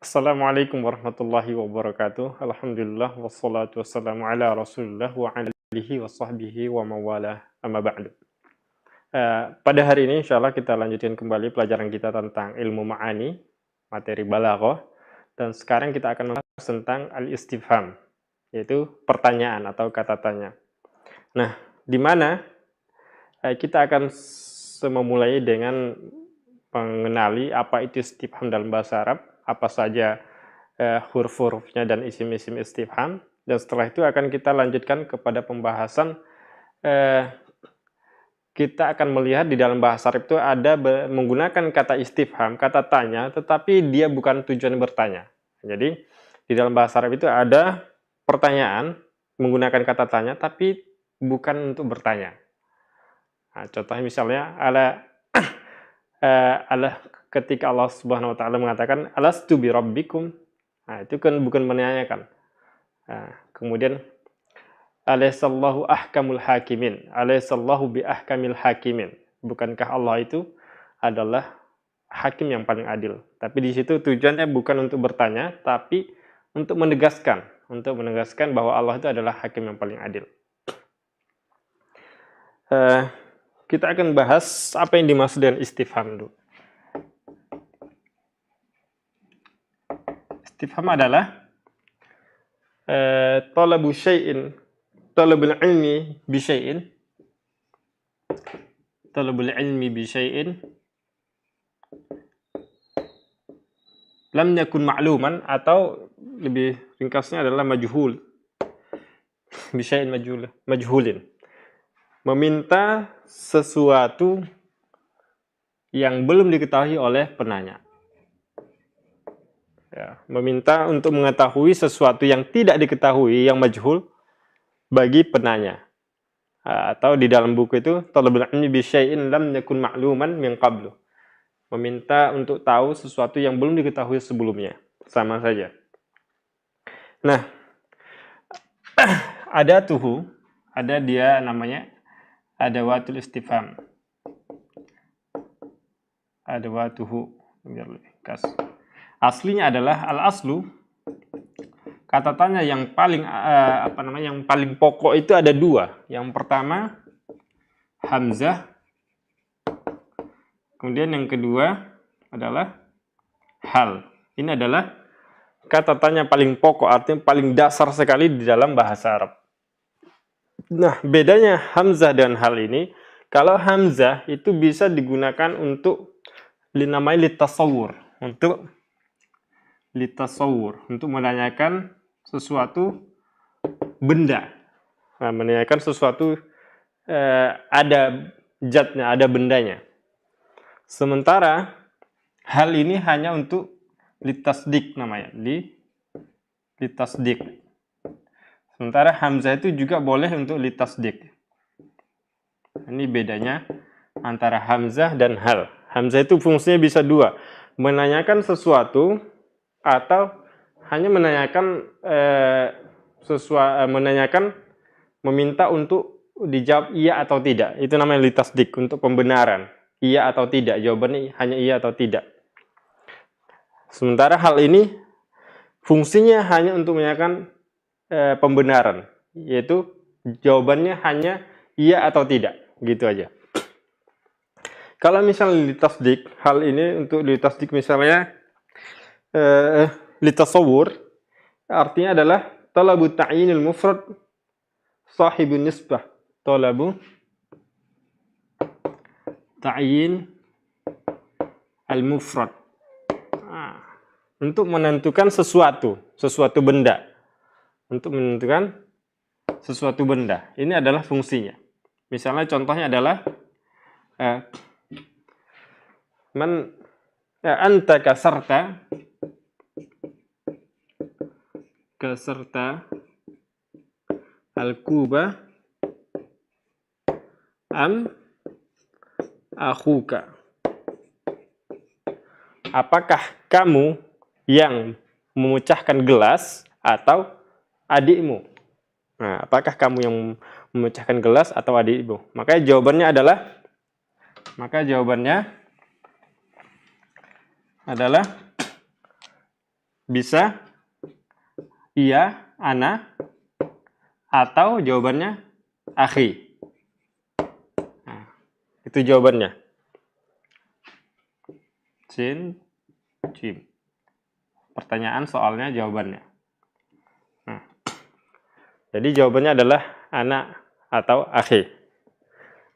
Assalamualaikum warahmatullahi wabarakatuh. Alhamdulillah wassalatu wassalamu ala Rasulillah wa ala alihi wa sahbihi wa mawalah amma ba'du. Pada hari ini insyaallah kita lanjutkan kembali pelajaran kita tentang ilmu ma'ani, materi balaghah, dan sekarang kita akan membahas tentang al-istifham, yaitu pertanyaan atau kata tanya. Nah, di mana kita akan memulai dengan mengenali apa itu istifham dalam bahasa Arab, apa saja huruf-hurufnya dan isim-isim istifham, dan setelah itu akan kita lanjutkan kepada pembahasan kita akan melihat di dalam bahasa Arab itu ada menggunakan kata istifham, kata tanya, tetapi dia bukan tujuan bertanya. Jadi di dalam bahasa Arab itu ada pertanyaan menggunakan kata tanya tapi bukan untuk bertanya. Nah, contohnya misalnya ketika Allah Subhanahu wa taala mengatakan alastu bi rabbikum. Nah, itu kan bukan menanyakan. Nah, kemudian alaihissallahu ahkamul hakimin. Alaihissallahu bi ahkamil hakimin. Bukankah Allah itu adalah hakim yang paling adil? Tapi di situ tujuannya bukan untuk bertanya, tapi untuk menegaskan bahwa Allah itu adalah hakim yang paling adil. Kita akan bahas apa yang dimaksud dengan istifham dulu. Istifham adalah talabul ilmi bi syai'in, talabul ilmi bi syai'in lam yakun ma'luman, atau lebih ringkasnya adalah majhul, bi syai'in majhulin. Meminta sesuatu yang belum diketahui oleh penanya. Ya, meminta untuk mengetahui sesuatu yang tidak diketahui, yang majhul, bagi penanya. Atau di dalam buku itu, talabul ilmi bi syai'in lam yakun ma'luman min qablu. Meminta untuk tahu sesuatu yang belum diketahui sebelumnya. Sama saja. Nah, ada dia namanya adawatul istifham. Adawatuhu, biar lebih khas. Aslinya adalah al-aslu, kata tanya yang paling yang paling pokok itu ada dua. Yang pertama hamzah, kemudian yang kedua adalah hal. Ini adalah kata tanya paling pokok, artinya paling dasar sekali di dalam bahasa Arab. Nah, bedanya hamzah dan hal ini, kalau hamzah itu bisa digunakan untuk dinamai litasawur, untuk menanyakan sesuatu benda. Nah, menanyakan sesuatu ada zatnya, ada bendanya. Sementara hal ini hanya untuk litasdik namanya, litasdik. Sementara hamzah itu juga boleh untuk litasdik. Ini bedanya antara hamzah dan hal. Hamzah itu fungsinya bisa dua, menanyakan sesuatu atau hanya menanyakan meminta untuk dijawab iya atau tidak. Itu namanya litasdik, untuk pembenaran, iya atau tidak. Jawabannya hanya iya atau tidak. Sementara hal ini fungsinya hanya untuk menanyakan pembenaran, yaitu jawabannya hanya iya atau tidak, gitu aja. Kalau misalnya litasdik, hal ini untuk litasdik misalnya litasawur, artinya adalah talabu ta'yinil mufrad sahibun nisbah. Talabu ta'yin al-mufrad. Untuk menentukan sesuatu benda. Untuk menentukan sesuatu benda. Ini adalah fungsinya. Misalnya contohnya adalah anta kasarta al-kuba am akhuka. Apakah kamu yang memecahkan gelas atau adikmu? Nah, apakah kamu yang memecahkan gelas atau adikmu? Maka jawabannya adalah bisa iya, ana, atau jawabannya akhi. Nah, itu jawabannya. Sin, jim. Pertanyaan soalnya jawabannya. Nah, jadi jawabannya adalah ana atau akhi.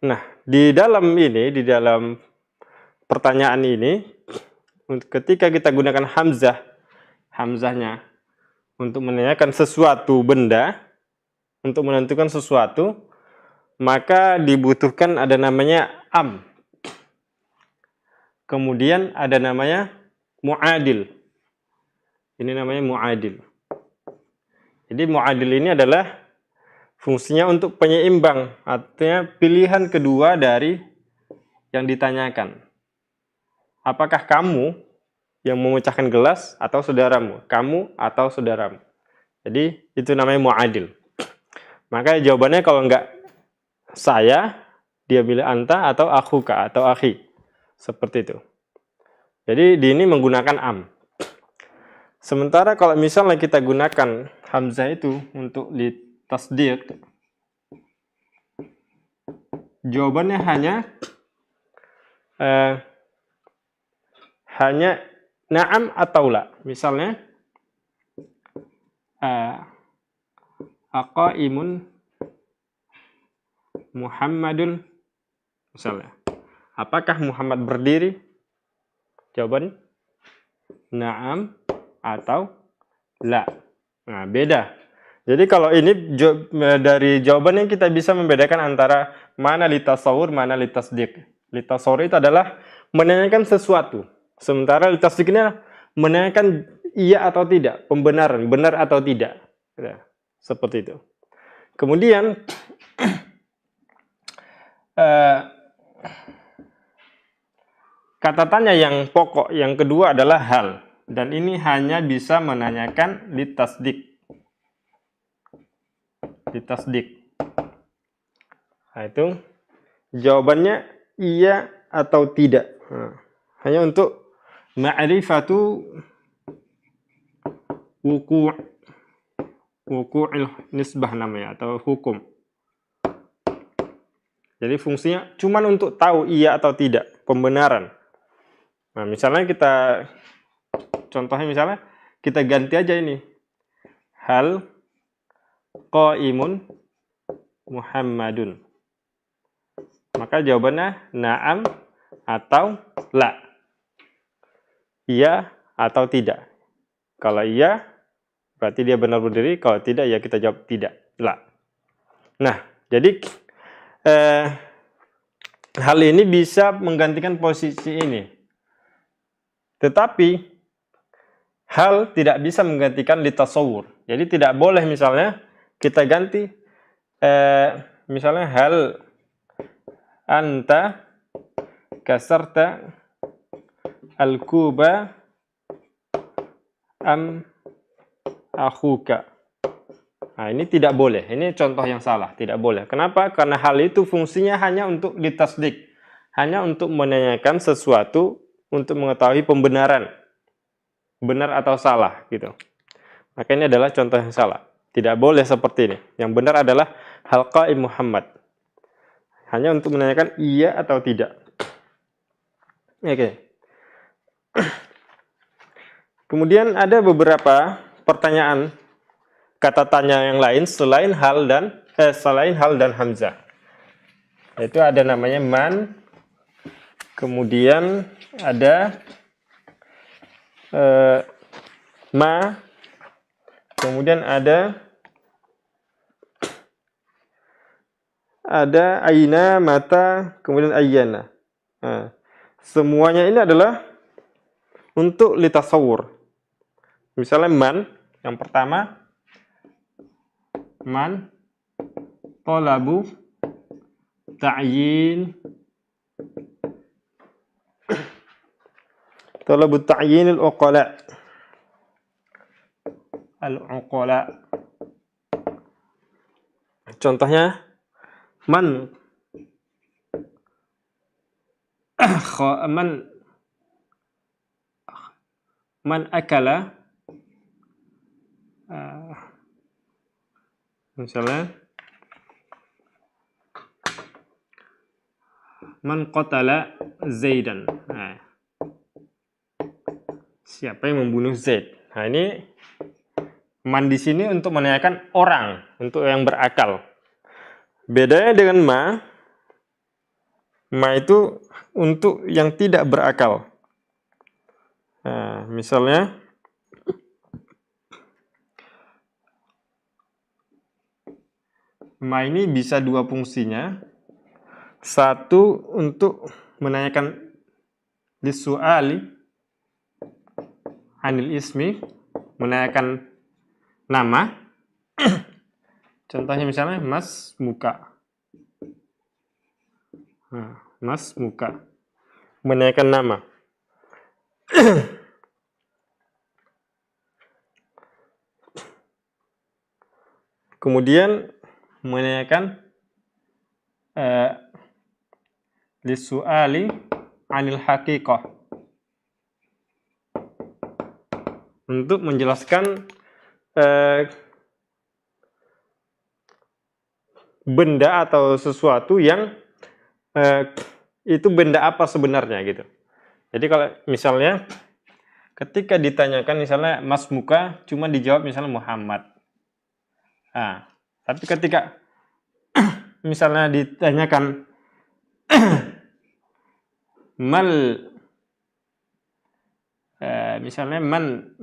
Nah, di dalam pertanyaan ini, ketika kita gunakan hamzahnya untuk menanyakan sesuatu benda, untuk menentukan sesuatu, maka dibutuhkan ada namanya am. Kemudian ada namanya mu'adil. Ini namanya mu'adil. Jadi mu'adil ini adalah fungsinya untuk penyeimbang, artinya pilihan kedua dari yang ditanyakan. Apakah kamu yang memecahkan gelas atau saudaramu? Kamu atau saudaramu? Jadi itu namanya mu'adil. Maka jawabannya kalau enggak saya, dia pilih anta atau akhuka atau akhi. Seperti itu. Jadi di ini menggunakan am. Sementara kalau misalnya kita gunakan hamzah itu untuk litasdiq, jawabannya hanya na'am atau la. Misalnya aqaimun Muhammadun, misalnya. Apakah Muhammad berdiri? Jawaban na'am atau la. Nah, beda. Jadi kalau ini dari jawabannya kita bisa membedakan antara mana litasawur, mana litasdiq. Litasawur itu adalah menanyakan sesuatu. Sementara litasdiq ini menanyakan iya atau tidak, pembenaran, benar atau tidak. Ya, seperti itu. Kemudian kata tanya yang pokok yang kedua adalah hal, dan ini hanya bisa menanyakan litasdiq. Nah, itu jawabannya iya atau tidak. Nah, hanya untuk ma'rifatu wuku'il nisbah namanya atau hukum. Jadi fungsinya cuma untuk tahu iya atau tidak, pembenaran. Nah, misalnya contohnya kita ganti aja ini. Hal qaimun Muhammadun. Maka jawabannya na'am atau la. Iya atau tidak. Kalau iya, berarti dia benar berdiri. Kalau tidak, ya kita jawab tidak, la. Nah, jadi hal ini bisa menggantikan posisi ini. Tetapi hal tidak bisa menggantikan litasawur. Jadi tidak boleh misalnya kita ganti misalnya hal anta kasarta al-kuba am akhuka. Nah, ini tidak boleh. Ini contoh yang salah, tidak boleh. Kenapa? Karena hal itu fungsinya hanya untuk litasdik. Hanya untuk menanyakan sesuatu untuk mengetahui pembenaran. Benar atau salah gitu. Maka ini adalah contoh yang salah. Tidak boleh seperti ini. Yang benar adalah hal qaim Muhammad. Hanya untuk menanyakan iya atau tidak. Oke. Kemudian ada beberapa pertanyaan kata tanya yang lain selain hal dan hamzah. Itu ada namanya man. Kemudian ada ma. Kemudian ada aina, mata, kemudian ayyana. Nah, semuanya ini adalah untuk litasawur. Misalnya man, yang pertama man talabu ta'yin al-uqala. Contohnya man akala Misalnya man qatala Zaidan. Nah, siapa yang membunuh Zaid? Nah, ini man di sini untuk menanyakan orang, untuk yang berakal. Bedanya dengan ma itu untuk yang tidak berakal. Nah, misalnya ma ini bisa dua fungsinya. Satu untuk menanyakan lisu'ali anil ismi, menanyakan nama. Contohnya misalnya Mas Muka. Nah, Mas Muka. Menanyakan nama. Kemudian menanyakan lisu'ali anil haqiqah, untuk menjelaskan benda atau sesuatu yang itu benda apa sebenarnya gitu. Jadi kalau misalnya ketika ditanyakan misalnya Mas Muka, cuma dijawab misalnya Muhammad. Nah, tapi ketika misalnya ditanyakan mal misalnya man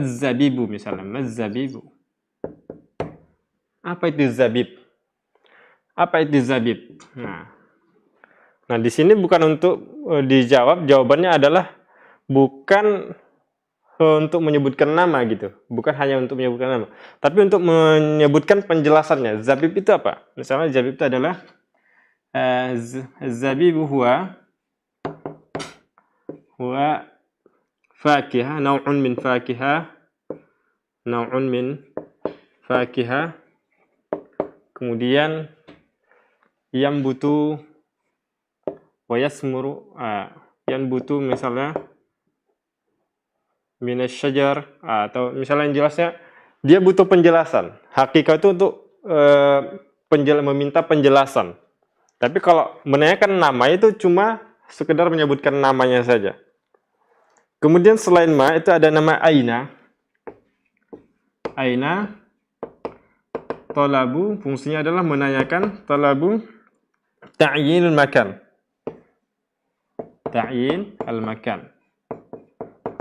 zabibu misalnya, zabibu. Apa itu zabib? Apa itu zabib? Nah di sini bukan untuk dijawab, jawabannya adalah bukan untuk menyebutkan nama gitu, bukan hanya untuk menyebutkan nama, tapi untuk menyebutkan penjelasannya. Zabib itu apa? Misalnya zabib itu adalah zabibu huwa fakihah, naw'un min fakihah, kemudian yang butuh wayasmuru, yang butuh misalnya minasyajar, atau misalnya yang jelasnya dia butuh penjelasan. Hakikat itu untuk meminta penjelasan. Tapi kalau menanyakan nama itu cuma sekedar menyebutkan namanya saja. Kemudian selain ma itu ada nama aina. Aina talabu, fungsinya adalah menanyakan talabu ta'yin al-makan. Ta'yin al-makan.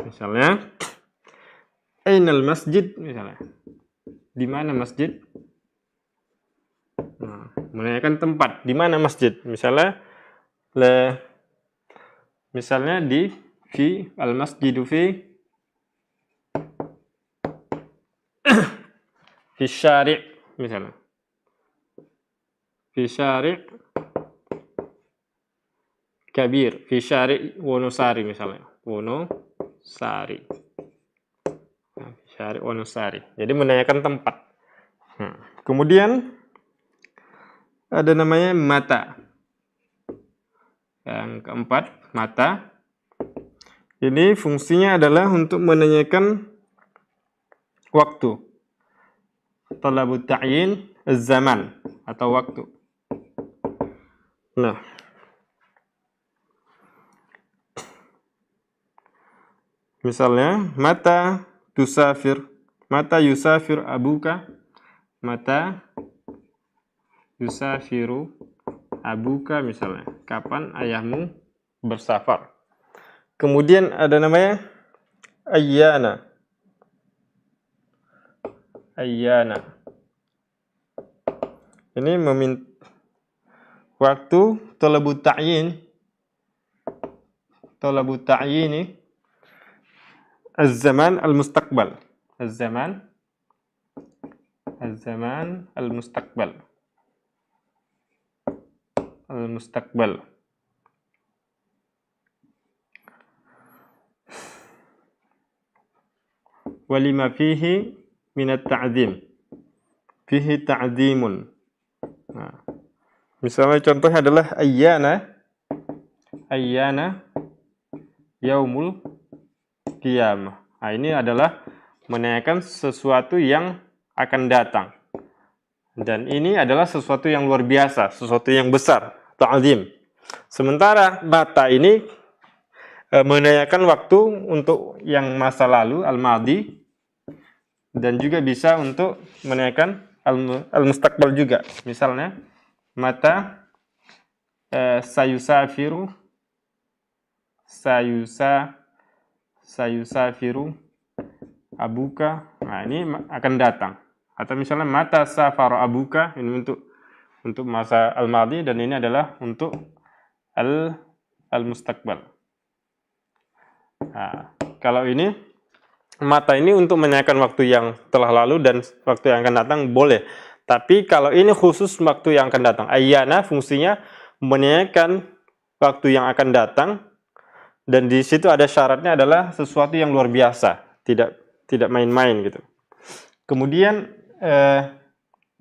Misalnya ainal masjid misalnya. Di mana masjid? Nah, menanyakan tempat, di mana masjid? Misalnya di fi al-masjidu fi syari' misalnya. Fi syari' kabir, fi syari' Wonosari misalnya. Wonosari. Nah, syari' Wonosari. Jadi menanyakan tempat. Kemudian ada namanya mata. Yang keempat, mata. Ini fungsinya adalah untuk menanyakan waktu. Talabu ta'yin az-zaman atau waktu. Nah, misalnya mata yusafir abuka, mata yusafiru abuka misalnya, kapan ayahmu bersafar. Kemudian ada namanya ayyana. Ini meminta waktu. Talabu ta'yini az-zaman al-mustaqbal. Az-zaman al-mustaqbal. Walima fihi minat ta'zim. Fihi ta'zimun. Nah, misalnya contohnya adalah ayyana yaumul qiyamah. Nah, ini adalah menanyakan sesuatu yang akan datang. Dan ini adalah sesuatu yang luar biasa, sesuatu yang besar, ta'zim. Sementara mata ini menanyakan waktu untuk yang masa lalu, al-madi, dan juga bisa untuk menanyakan al-mustaqbal juga. Misalnya, mata sayusafiru abuka. Nah, ini akan datang. Atau misalnya mata safara abuka, ini untuk masa al-madi, dan ini adalah untuk al-mustaqbal. Nah, kalau ini mata ini untuk menanyakan waktu yang telah lalu dan waktu yang akan datang boleh. Tapi kalau ini khusus waktu yang akan datang. Ayyana fungsinya menanyakan waktu yang akan datang, dan di situ ada syaratnya adalah sesuatu yang luar biasa, tidak main-main gitu. Kemudian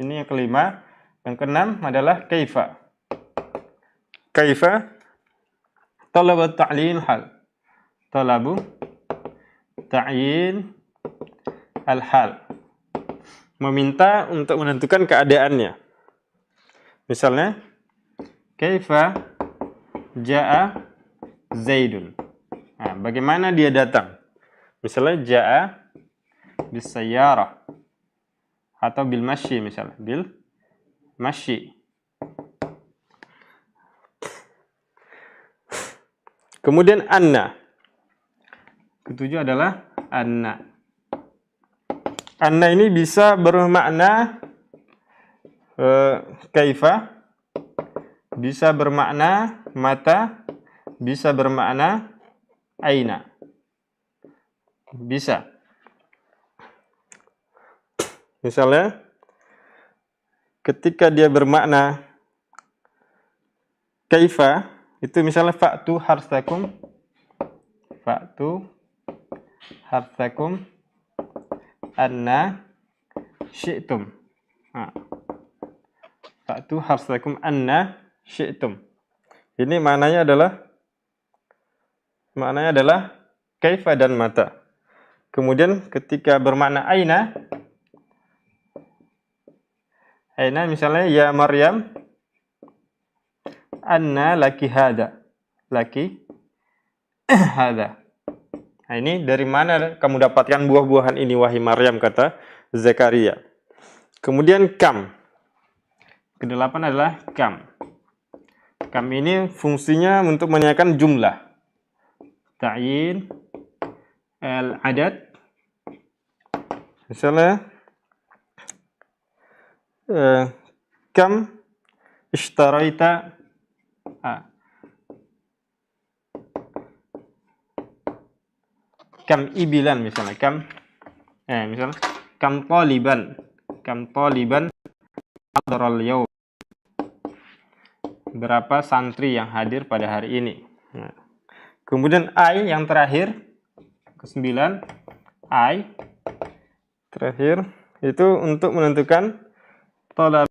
ini yang kelima, yang keenam adalah kaifa. Kaifa talabu ta'yin hal. Talabu ta'yin al-hal. Meminta untuk menentukan keadaannya. Misalnya, kaifa jaa Zaidun. Nah, bagaimana dia datang? Misalnya jaa bis sayyarah atau bil masyi, misalnya bil masyi. Kemudian anna. Ketujuh adalah anna. Anna ini bisa bermakna kaifa, bisa bermakna mata, bisa bermakna aina. Bisa. Misalnya, ketika dia bermakna kaifa, itu misalnya fa'tu harsakum anna syi'tum. Fa'tu harsakum anna syi'tum. Ini maknanya adalah kaifa dan mata. Kemudian ketika bermakna aina misalnya ya Maryam anna laki hada. Laki hada. Nah, ini dari mana kamu dapatkan buah-buahan ini wahai Maryam, kata Zakaria. Kemudian kam. Kedelapan adalah kam. Kam ini fungsinya untuk menanyakan jumlah. Ta'yin al-adad. Misalnya kam ishtaraita kam ibilan, misalnya misalnya kam taliban hadaral yaum. Berapa santri yang hadir pada hari ini. Nah. Kemudian I yang terakhir, ke-9, I terakhir itu untuk menentukan talabu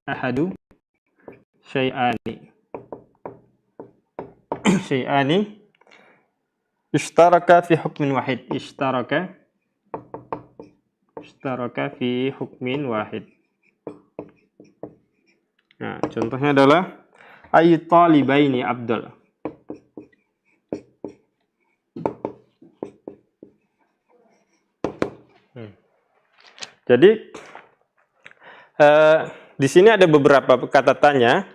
ahadu syai'ani ishtaraka fi hukmin wahid. Ishtaraka fi hukmin wahid. Nah, contohnya adalah ayu talibaini Abdul. Jadi di sini ada beberapa kata tanya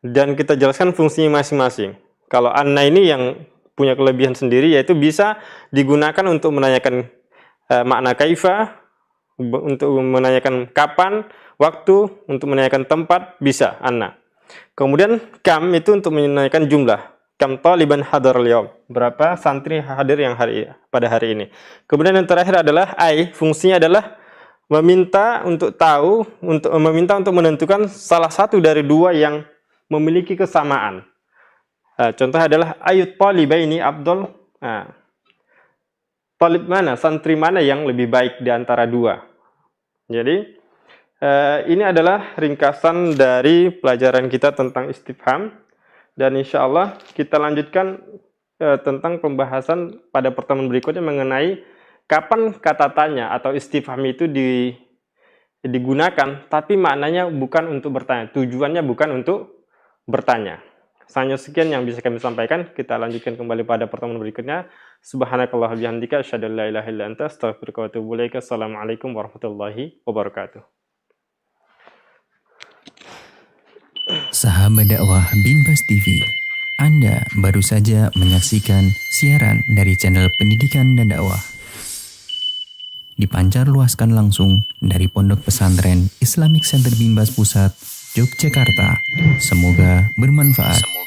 dan kita jelaskan fungsinya masing-masing. Kalau anna ini yang punya kelebihan sendiri, yaitu bisa digunakan untuk menanyakan makna kaifa, untuk menanyakan kapan, waktu, untuk menanyakan tempat, bisa anna. Kemudian kam itu untuk menanyakan jumlah. Kam taliban hadar al-yawm. Berapa santri hadir yang pada hari ini. Kemudian yang terakhir adalah ai, fungsinya adalah meminta untuk menentukan salah satu dari dua yang memiliki kesamaan. Contoh adalah ayut talibaini Abdul. Talib mana, santri mana yang lebih baik di antara dua. Jadi Ini adalah ringkasan dari pelajaran kita tentang istifham, dan insya Allah kita lanjutkan tentang pembahasan pada pertemuan berikutnya mengenai kapan kata tanya atau istifham itu digunakan, tapi maknanya bukan untuk bertanya, tujuannya bukan untuk bertanya. Hanya sekian yang bisa kami sampaikan. Kita lanjutkan kembali pada pertemuan berikutnya. Subhanakallah bihamdika asyhadu an la ilaha illa anta astaghfiruka wa atubu ilaik. Assalamualaikum warahmatullahi wabarakatuh. Sahabat dakwah Binbas TV, Anda baru saja menyaksikan siaran dari channel pendidikan dan dakwah. Dipancar luaskan langsung dari Pondok Pesantren Islamic Center Binbas Pusat, Yogyakarta. Semoga bermanfaat.